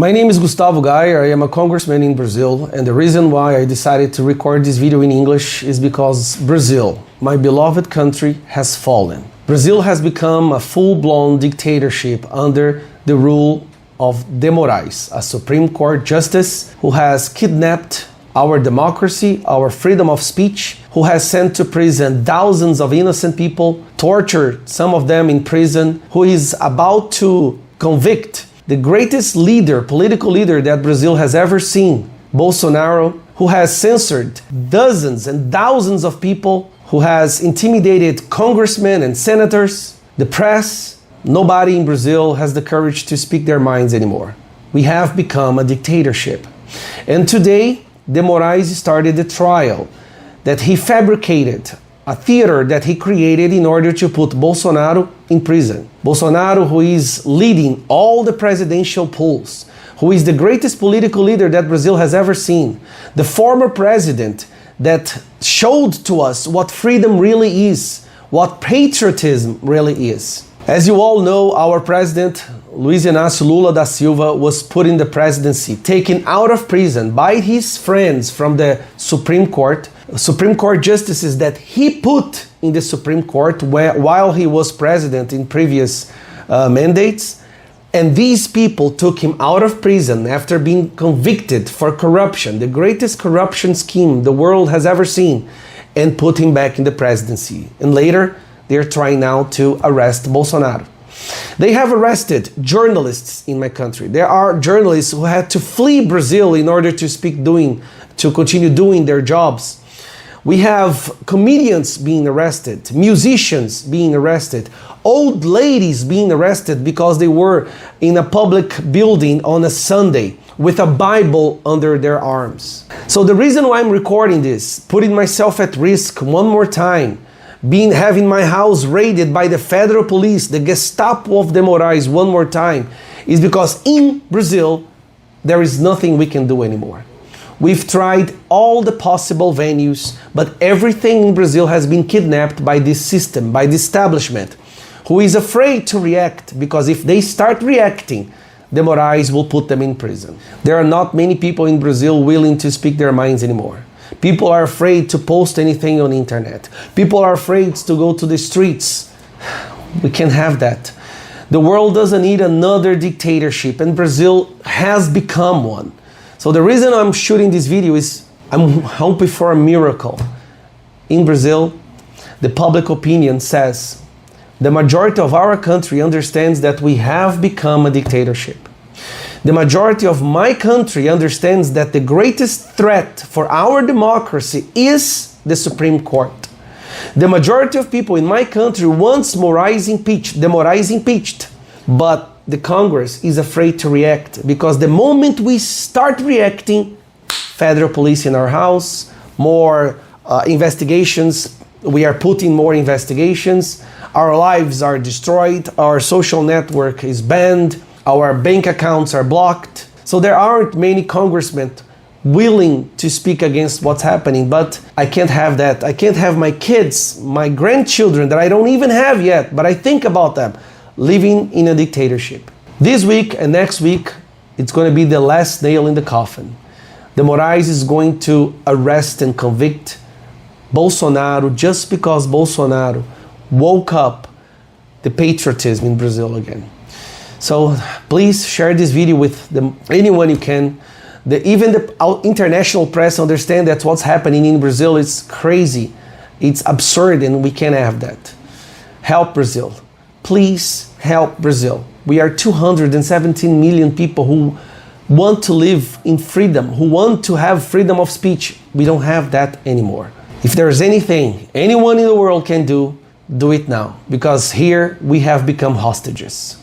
My name is Gustavo Gayer. I am a congressman in Brazil, and the reason why I decided to record this video in English is because Brazil, my beloved country, has fallen. Brazil has become a full-blown dictatorship under the rule of De Moraes, a Supreme Court justice who has kidnapped our democracy, our freedom of speech, who has sent to prison thousands of innocent people, tortured some of them in prison, who is about to convict the greatest leader, political leader that Brazil has ever seen, Bolsonaro, who has censored dozens and thousands of people, who has intimidated congressmen and senators, the press. Nobody in Brazil has the courage to speak their minds anymore. We have become a dictatorship. And today, De Moraes started the trial that he fabricated, a theater that he created in order to put Bolsonaro in prison. Bolsonaro, who is leading all the presidential polls, who is the greatest political leader that Brazil has ever seen, the former president that showed to us what freedom really is, what patriotism really is. As you all know, our president, Luiz Inácio Lula da Silva, was put in the presidency, taken out of prison by his friends from the Supreme Court justices that he put in the Supreme Court while he was president in previous mandates. And these people took him out of prison after being convicted for corruption, the greatest corruption scheme the world has ever seen, and put him back in the presidency. And later, they're trying now to arrest Bolsonaro. They have arrested journalists in my country. There are journalists who had to flee Brazil in order to continue doing their jobs. We have comedians being arrested, musicians being arrested, old ladies being arrested because they were in a public building on a Sunday with a Bible under their arms. So the reason why I'm recording this, putting myself at risk one more time, having my house raided by the federal police, the Gestapo of De Moraes one more time, is because in Brazil, there is nothing we can do anymore. We've tried all the possible venues, but everything in Brazil has been kidnapped by this system, by the establishment, who is afraid to react, because if they start reacting, De Moraes will put them in prison. There are not many people in Brazil willing to speak their minds anymore. People are afraid to post anything on the internet. People are afraid to go to the streets. We can't have that. The world doesn't need another dictatorship, and Brazil has become one. So the reason I'm shooting this video is I'm hoping for a miracle. In Brazil, the public opinion says the majority of our country understands that we have become a dictatorship. The majority of my country understands that the greatest threat for our democracy is the Supreme Court. The majority of people in my country wants Moraes impeached, but the Congress is afraid to react, because the moment we start reacting, federal police in our house, more investigations, we are putting more investigations, our lives are destroyed, our social network is banned, our bank accounts are blocked. So there aren't many congressmen willing to speak against what's happening, but I can't have that. I can't have my kids, my grandchildren that I don't even have yet, but I think about them, living in a dictatorship. This week and next week, it's going to be the last nail in the coffin. De Moraes is going to arrest and convict Bolsonaro just because Bolsonaro woke up the patriotism in Brazil again. So please share this video with anyone you can. Even the international press understand that what's happening in Brazil is crazy. It's absurd, and we can't have that. Help Brazil. Please help Brazil. We are 217 million people who want to live in freedom, who want to have freedom of speech. We don't have that anymore. If there's anything anyone in the world can do, do it now, because here we have become hostages.